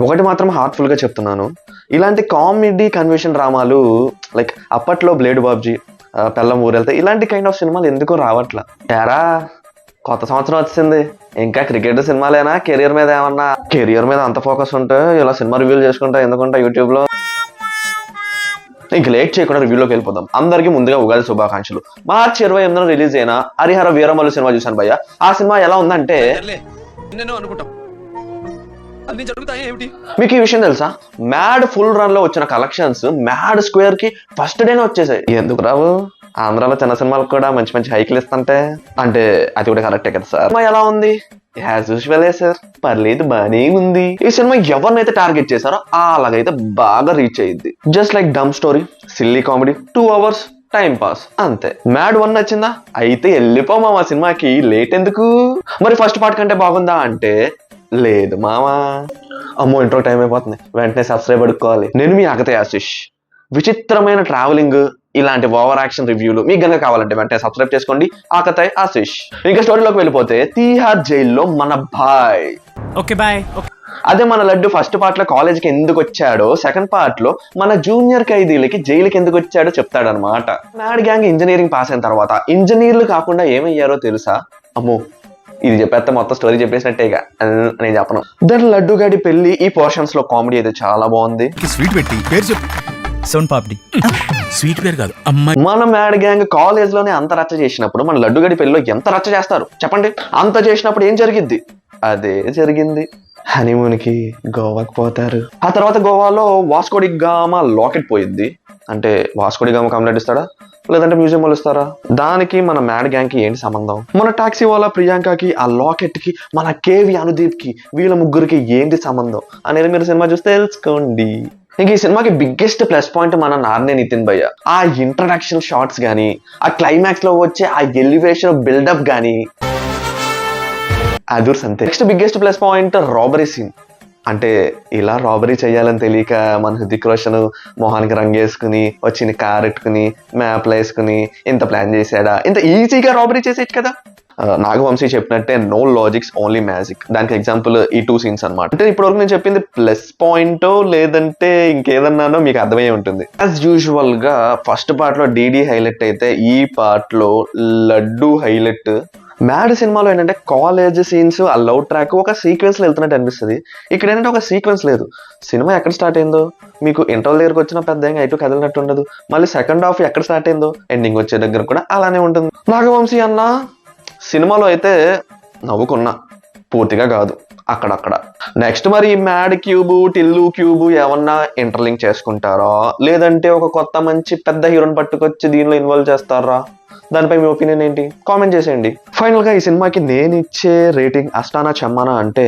ఒకటి మాత్రం హార్ట్ఫుల్ గా చెప్తున్నాను, ఇలాంటి కామెడీ కన్వర్షన్ డ్రామాలు లైక్ అప్పట్లో బ్లేడ్ బాబ్జీ, పెళ్ళం ఊరెళ్తే ఇలాంటి కైండ్ ఆఫ్ సినిమాలు ఎందుకో రావట్లా. ఏరా కొత్త సంవత్సరం వచ్చింది, ఇంకా క్రికెట్ సినిమాలేనా, కెరియర్ మీద ఏమన్నా? కెరియర్ మీద అంత ఫోకస్ ఉంటే ఇలా సినిమా రివ్యూలు చేసుకుంటా ఎందుకుంటా యూట్యూబ్ లో. ఇంక లేట్ చేయకుండా రివ్యూలోకి వెళ్ళిపోదాం. అందరికీ ముందుగా ఉగాది శుభాకాంక్షలు. మార్చి 28న రిలీజ్ అయిన హరిహర వీరమల్లు సినిమా చూశాను భయ్య. ఆ సినిమా ఎలా ఉందంటే, మీకు ఈ విషయం తెలుసా, మ్యాడ్ ఫుల్ రన్ లో వచ్చిన కలెక్షన్స్ మ్యాడ్ స్క్వేర్ కి ఫస్ట్ డేనే వచ్చేసాయి. ఎందుకు రావు? ఆంధ్రాలో చిన్న సినిమాలకు కూడా మంచి మంచి హైక్లు ఇస్తుంటే, అంటే అది కూడా కరెక్టే కదా సార్. సినిమా ఎలా ఉంది? యాజ్ యూజువలే సార్, పర్లేదు బానే ఉంది. ఈ సినిమా ఎవరినైతే టార్గెట్ చేశారో అలాగైతే బాగా రీచ్ అయ్యింది. Just like dumb story, silly comedy, 2 hours time pass అంతే. మ్యాడ్ 1 నచ్చిందా? అయితే వెళ్ళిపోమా మా సినిమాకి, లేట్ ఎందుకు? మరి ఫస్ట్ పార్ట్ కంటే బాగుందా అంటే లేదు మామా. అమ్మో ఇంట్రో టైం అయిపోతుంది, వెంటనే సబ్స్క్రైబ్ అడుక్కోవాలి. నేను మీ అగతే ఆశిష్. విచిత్రమైన ట్రావెలింగ్, ఇలాంటి ఓవర్ యాక్షన్ రివ్యూలు మీకు గనక కావాలంటే వెంటనే సబ్స్క్రైబ్ చేసుకోండి. ఆకతాయ్ ఆశిష్. ఇంకా స్టోరీలోకి వెళ్ళిపోతే, తీహార్ జైల్లో మన భాయ్, ఓకే బాయ్. అదే మన లడ్డు ఫస్ట్ పార్ట్ లో కాలేజ్కి ఎందుకు వచ్చాడో, సెకండ్ పార్ట్ లో మన జూనియర్ ఖైదీలకి జైలుకి ఎందుకు వచ్చాడో చెప్తాడనమాట. మ్యాడ్ గ్యాంగ్ ఇంజనీరింగ్ పాస్ అయిన తర్వాత ఇంజనీర్లు కాకుండా ఏమయ్యారో తెలుసా? అమ్మో ఇది చెప్పేస్తే మొత్తం స్టోరీ చెప్పేసినట్టేగా, నేను చెప్పను. దెన్ లడ్డు గాడి పెళ్లి, ఈ పోర్షన్స్ లో కామెడీ అయితే చాలా బాగుంది. స్వీట్ పెట్టి పేరు చెప్పు. సోన్ పాపిడి. స్వీట్ పేరు కాదు అమ్మాయి. మన మ్యాడ్ గ్యాంగ్ కాలేజ్ లోనే అంత రచ్చ చేసినప్పుడు మన లడ్డు గడి పెళ్లిలో ఎంత రచ్చ చేస్తారు చెప్పండి? అంత చేసినప్పుడు ఏం జరిగిద్ది? అదే జరిగింది. హనీమూన్ కి గోవాకి పోతారు. ఆ తర్వాత గోవాలో వాస్కోడి గామా లాకెట్ పోయింది. అంటే వాస్కోడి గామా కంప్లైంట్ ఇస్తాడా, లేదంటే మ్యూజియం వాళ్ళు ఇస్తారా? దానికి మన మ్యాడ్ గ్యాంగ్ కి ఏంటి సంబంధం? మన టాక్సీ వాళ్ళ ప్రియాంకకి, ఆ లాకెట్ కి, మన కేవి అనుదీప్ కి, వీళ్ళ ముగ్గురికి ఏంటి సంబంధం అనేది మీరు సినిమా చూస్తే తెలుసుకోండి. ఇంక ఈ సినిమాకి బిగ్గెస్ట్ ప్లస్ పాయింట్ మన నార్నే నితిన్ భయ్య. ఆ ఇంట్రడక్షన్ షార్ట్స్ గానీ, ఆ క్లైమాక్స్ లో వచ్చే ఆ ఎలివేషన్ బిల్డప్ గానీ అదూర్స్ అంతే. Next biggest plus point robbery scene. అంటే ఇలా రాబరీ చేయాలని తెలియక మన హృతిక్ రోషన్ మొహానికి రంగేసుకుని వచ్చిన కార్ ఎట్టుకుని మ్యాప్లు వేసుకుని ఇంత ప్లాన్ చేశాడా? ఇంత ఈజీగా రాబరీ చేసేయచ్చు కదా. నాగవంశీ చెప్పినట్టే నో లాజిక్స్ ఓన్లీ మ్యాజిక్. దానికి ఎగ్జాంపుల్ ఈ 2 scenes అనమాట. అంటే ఇప్పటివరకు నేను చెప్పింది ప్లస్ పాయింటో లేదంటే ఇంకేదన్నానో మీకు అర్థమయ్యే ఉంటుంది. యాజ్ యూజువల్ గా ఫస్ట్ పార్ట్ లో డీడీ హైలైట్ అయితే, ఈ పార్ట్ లో లడ్డు హైలైట్. మ్యాడ్ సినిమాలో ఏంటంటే కాలేజ్ సీన్స్, ఆ లవ్ ట్రాక్ ఒక సీక్వెన్స్ లో వెళ్తున్నట్టు అనిపిస్తుంది. ఇక్కడ ఏంటంటే ఒక సీక్వెన్స్ లేదు. సినిమా ఎక్కడ స్టార్ట్ అయిందో మీకు ఇంటర్వల్ దగ్గరకు వచ్చిన పెద్ద ఎటు కదిలినట్టు ఉండదు. మళ్ళీ సెకండ్ హాఫ్ ఎక్కడ స్టార్ట్ అయిందో ఎండింగ్ వచ్చే దగ్గర కూడా అలానే ఉంటుంది. నాగవంశీ అన్న సినిమాలో అయితే నవ్వుకున్నా, పూర్తిగా కాదు, అక్కడక్కడ. నెక్స్ట్ మరి మ్యాడ్ క్యూబ్, టిల్లు క్యూబ్ ఏమన్నా ఇంటర్లింక్ చేసుకుంటారా, లేదంటే ఒక కొత్త మంచి పెద్ద హీరోని పట్టుకొచ్చి దీనిలో ఇన్వాల్వ్ చేస్తారా? దానిపై మీ ఒపీనియన్ ఏంటి? కామెంట్ చేసేయండి. ఫైనల్ గా ఈ సినిమాకి నేను ఇచ్చే రేటింగ్ అష్టానా చెమ్మానా అంటే,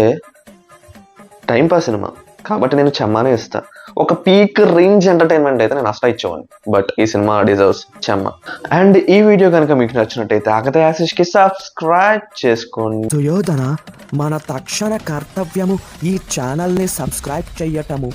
టైం పాస్ సినిమా కాబట్టి నేను చెమ్మానే ఇస్తా. ఒక పీక్ రేంజ్ ఎంటర్టైన్మెంట్ అయితే నేను అష్టా ఇచ్చేవాడిని. బట్ ఈ సినిమా డిజర్వ్స్ చెమ్మ. అండ్ ఈ వీడియో కనుక మీకు నచ్చినట్టయితే ఆకతాయ్ ఆశిష్ కి సబ్స్క్రైబ్ చేసుకోండి. దుర్యోధన, మన తక్షణ కర్తవ్యము ఈ ఛానల్ని సబ్స్క్రైబ్ చెయ్యటము.